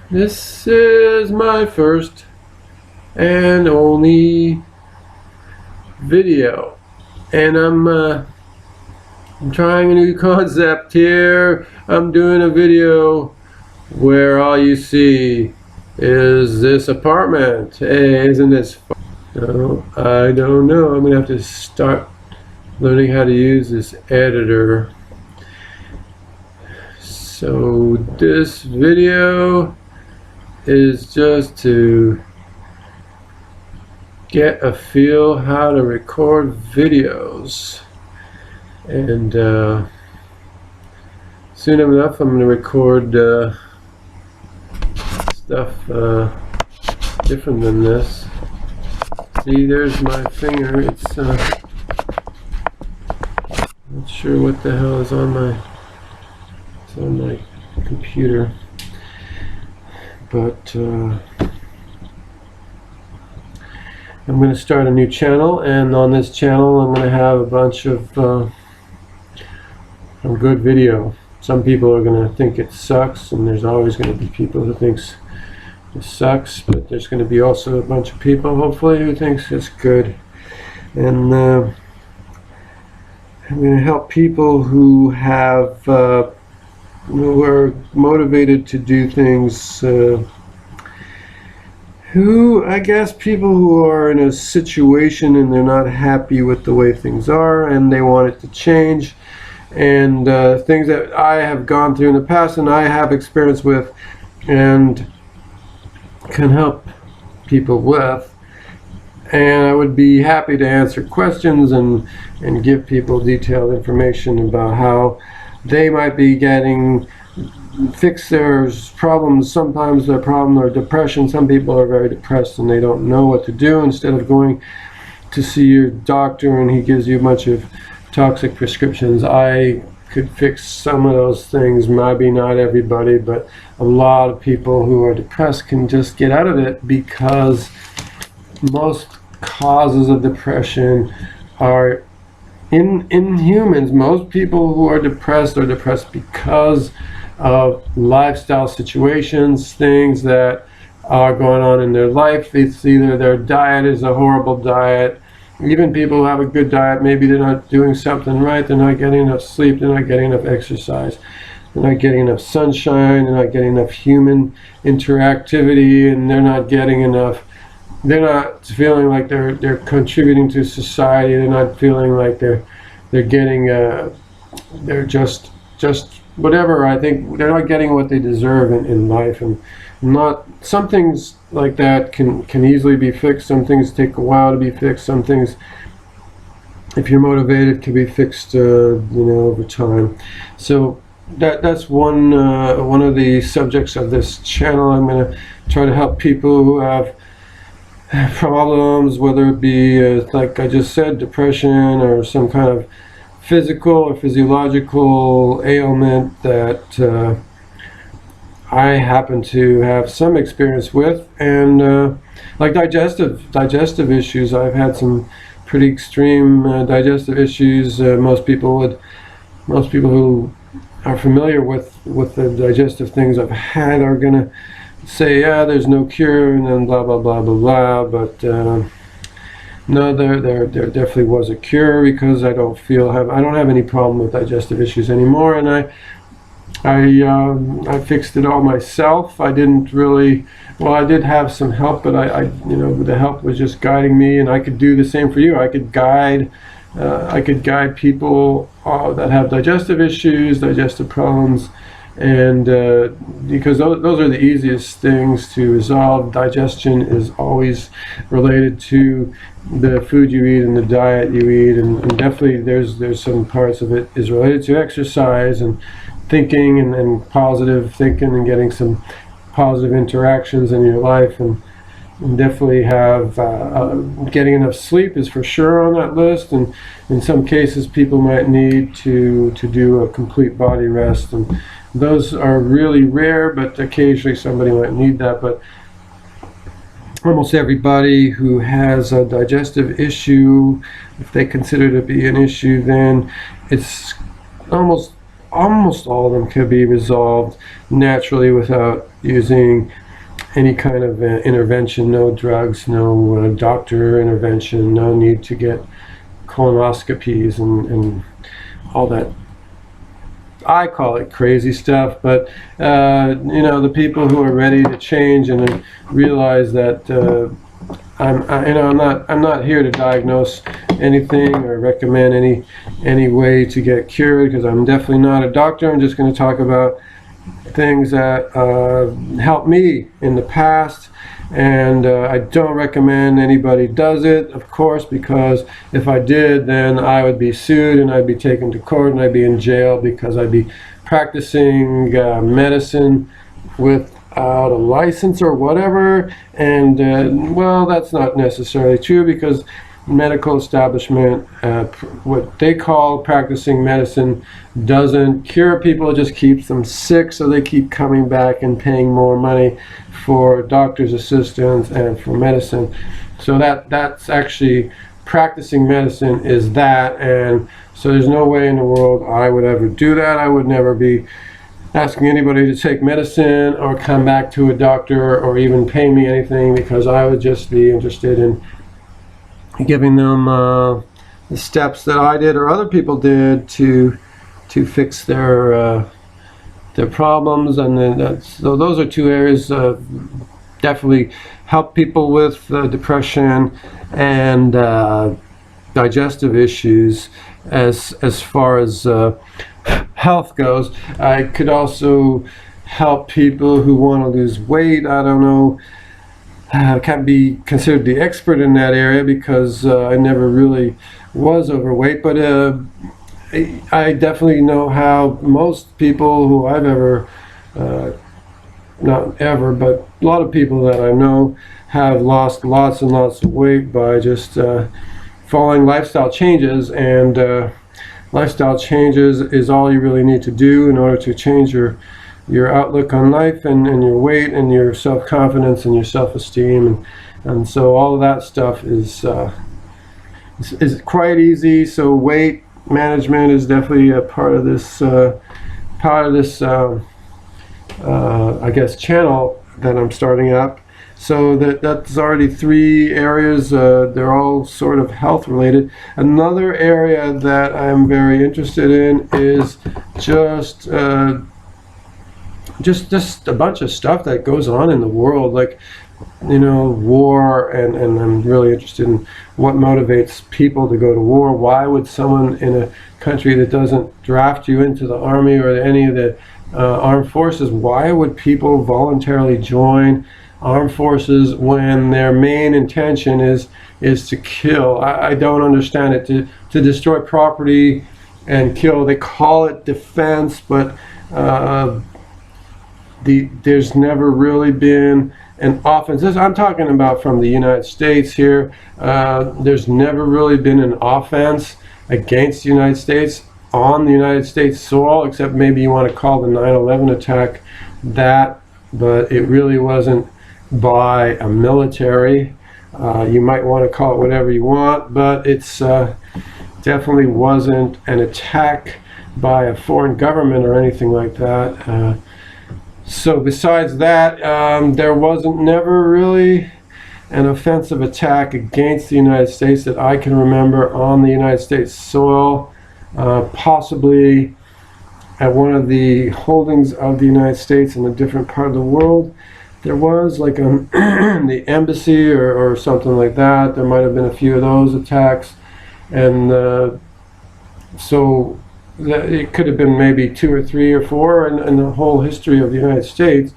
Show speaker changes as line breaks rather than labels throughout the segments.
This is my first and only video, and I'm trying a new concept here. I'm doing a video where all you see is this apartment. Hey, isn't this fun? No, I don't know. I'm gonna have to start learning how to use this editor. So this video is just to get a feel how to record videos, and soon enough I'm going to record stuff different than this. See, there's my finger. It's not sure what the hell is on my computer, but I'm going to start a new channel, and on this channel I'm going to have a bunch of good video. Some people are going to think it sucks, and there's always going to be people who thinks it sucks, but there's going to be also a bunch of people, hopefully, who thinks it's good. And I'm going to help people who have who are motivated to do things, I guess people who are in a situation and they're not happy with the way things are and they want it to change, and things that I have gone through in the past and I have experience with and can help people with. And I would be happy to answer questions and give people detailed information about how they might be fix their problems. Sometimes their problem or depression. Some people are very depressed and they don't know what to do. Instead of going to see your doctor and he gives you a bunch of toxic prescriptions, I could fix some of those things. Maybe not everybody, but a lot of people who are depressed can just get out of it, because most causes of depression are in humans. Most people who are depressed because of lifestyle situations, things that are going on in their life. It's either their diet is a horrible diet. Even people who have a good diet, maybe they're not doing something right. They're not getting enough sleep. They're not getting enough exercise. They're not getting enough sunshine. They're not getting enough human interactivity, and they're not getting enough. They're not feeling like they're contributing to society. They're not feeling like they're getting. They're just whatever. I think they're not getting what they deserve in life, and not some things like that can easily be fixed. Some things take a while to be fixed. Some things, if you're motivated, can be fixed over time. So that's one of the subjects of this channel. I'm going to try to help people who have problems, whether it be like I just said, depression, or some kind of physical or physiological ailment that I happen to have some experience with, and like digestive issues. I've had some pretty extreme digestive issues. Most people who are familiar with the digestive things I've had are gonna say, yeah, there's no cure, and then blah blah blah blah blah. But no, there definitely was a cure, because I don't have any problem with digestive issues anymore, and I fixed it all myself. I didn't really. Well, I did have some help, but the help was just guiding me, and I could do the same for you. I could guide people that have digestive issues, digestive problems, and because those are the easiest things to resolve. Digestion is always related to the food you eat and the diet you eat, and definitely there's some parts of it is related to exercise and thinking and positive thinking and getting some positive interactions in your life, and definitely have getting enough sleep is for sure on that list. And in some cases people might need to do a complete body rest, and those are really rare, but occasionally somebody might need that. But almost everybody who has a digestive issue, if they consider it to be an issue, then it's almost almost all of them can be resolved naturally without using any kind of intervention, no drugs, no doctor intervention, no need to get colonoscopies and all that. I call it crazy stuff, but the people who are ready to change and realize that I'm not here to diagnose anything or recommend any way to get cured, because I'm definitely not a doctor. I'm just going to talk about things that helped me in the past, and I don't recommend anybody does it, of course, because if I did, then I would be sued and I'd be taken to court and I'd be in jail because I'd be practicing medicine without a license or whatever. And well, that's not necessarily true, because medical establishment, what they call practicing medicine, doesn't cure people, it just keeps them sick, so they keep coming back and paying more money for doctor's assistants and for medicine. So that's actually practicing medicine is that, and so there's no way in the world I would ever do that. I would never be asking anybody to take medicine or come back to a doctor or even pay me anything, because I would just be interested in giving them the steps that I did or other people did to fix their problems. And then so those are two areas definitely help people with depression and digestive issues as far as health goes. I could also help people who want to lose weight. I don't know, I can't be considered the expert in that area because I never really was overweight, but I definitely know how most people who I've ever, not ever, but a lot of people that I know have lost lots and lots of weight by just following lifestyle changes. And lifestyle changes is all you really need to do in order to change your outlook on life and your weight and your self-confidence and your self-esteem, and so all of that stuff is quite easy. So weight management is definitely a part of this I guess channel that I'm starting up. So that's already 3 areas. They're all sort of health related. Another area that I'm very interested in is just a bunch of stuff that goes on in the world, like war, and I'm really interested in what motivates people to go to war. Why would someone in a country that doesn't draft you into the army or any of the armed forces, why would people voluntarily join armed forces when their main intention is to kill? I don't understand it. To destroy property and kill. They call it defense, but there's never really been an offense. I'm talking about from the United States here. There's never really been an offense against the United States on the United States soil, except maybe you want to call the 9/11 attack that, but it really wasn't by a military. You might want to call it whatever you want, but it's definitely wasn't an attack by a foreign government or anything like that. So besides that, there wasn't never really an offensive attack against the United States that I can remember on the United States soil. Possibly at one of the holdings of the United States in a different part of the world, there was like the embassy or something like that. There might have been a few of those attacks, and so it could have been maybe 2 or 3 or 4 in the whole history of the United States.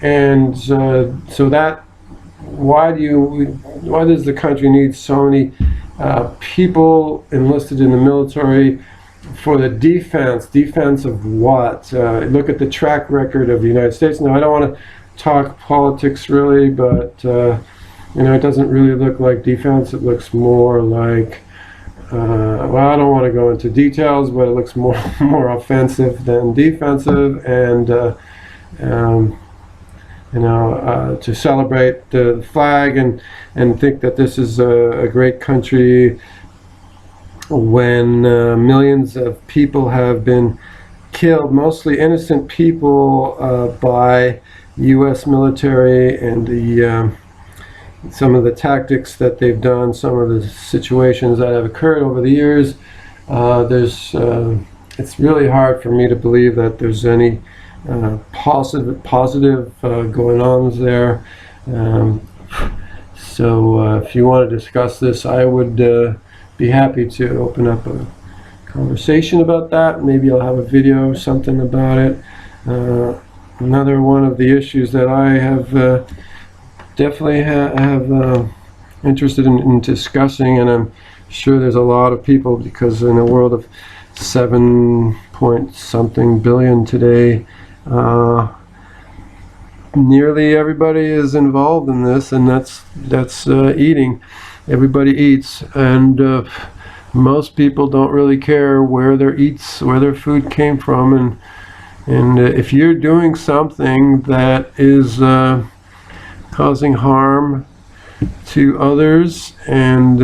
And so that why does the country need so many people enlisted in the military for the defense of what? Look at the track record of the United States. Now, I don't want to talk politics really, but it doesn't really look like defense. It looks more like well, I don't want to go into details, but it looks more offensive than defensive. And to celebrate the flag and think that this is a great country when millions of people have been killed mostly innocent people by U.S. military and the some of the tactics that they've done, some of the situations that have occurred over the years. It's really hard for me to believe that there's any positive going on there. So if you want to discuss this, I would be happy to open up a conversation about that. Maybe I'll have a video or something about it. Another one of the issues that I have definitely have interested in discussing, and I'm sure there's a lot of people, because in a world of 7-point-something billion today, nearly everybody is involved in this, and that's eating. Everybody eats, and most people don't really care where their food came from, and if you're doing something that is causing harm to others, and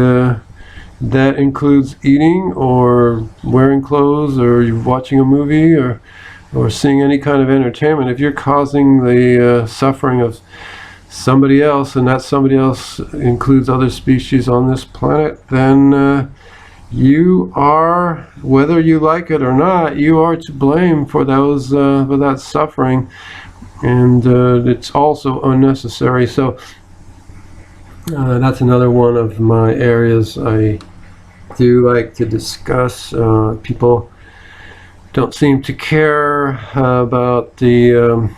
that includes eating or wearing clothes or watching a movie or seeing any kind of entertainment, if you're causing the suffering of somebody else, and that somebody else includes other species on this planet, then you are, whether you like it or not, you are to blame for that suffering, and it's also unnecessary. So that's another one of my areas I do like to discuss. People don't seem to care about the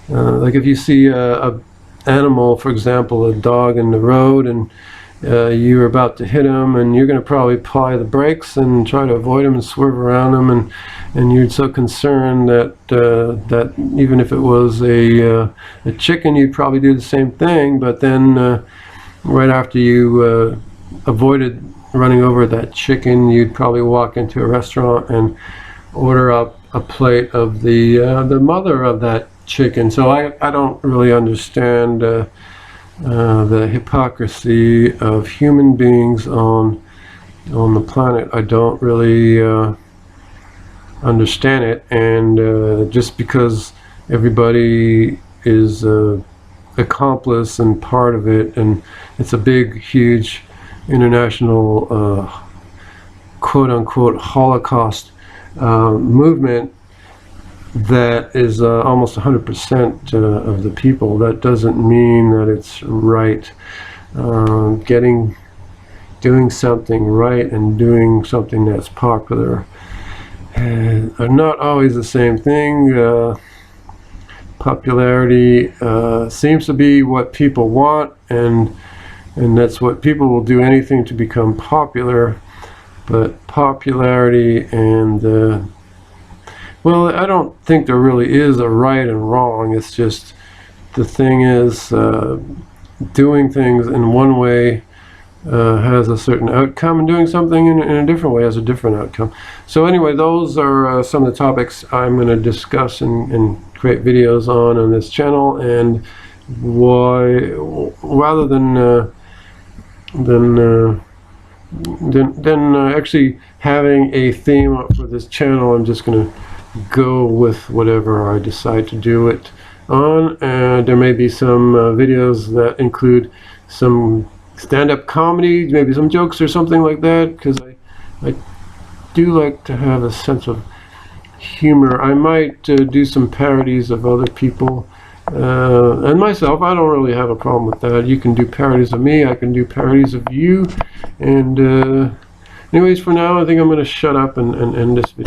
like if you see a animal, for example, a dog in the road, and you're about to hit him, and you're going to probably apply the brakes and try to avoid him and swerve around him, and you're so concerned that that even if it was a chicken, you'd probably do the same thing. But then right after you avoided running over that chicken, you'd probably walk into a restaurant and order up a plate of the mother of that chicken. So I don't really understand the hypocrisy of human beings on the planet. I don't really understand it, and just because everybody is accomplice and part of it, and it's a big, huge international quote-unquote Holocaust movement that is almost 100% of the people, that doesn't mean that it's right. Doing something right and doing something that's popular are not always the same thing. Popularity seems to be what people want, and that's what people will do anything to become popular. But popularity and well, I don't think there really is a right and wrong. It's just, the thing is, doing things in one way has a certain outcome, and doing something in a different way has a different outcome. So anyway, those are some of the topics I'm going to discuss and create videos on this channel, and why, rather than actually having a theme for this channel, I'm just going to go with whatever I decide to do it on. And there may be some videos that include some stand-up comedy, maybe some jokes or something like that, because I do like to have a sense of humor. I might do some parodies of other people and myself. I don't really have a problem with that. You can do parodies of me, I can do parodies of you, and anyways, for now I think I'm going to shut up and end this video.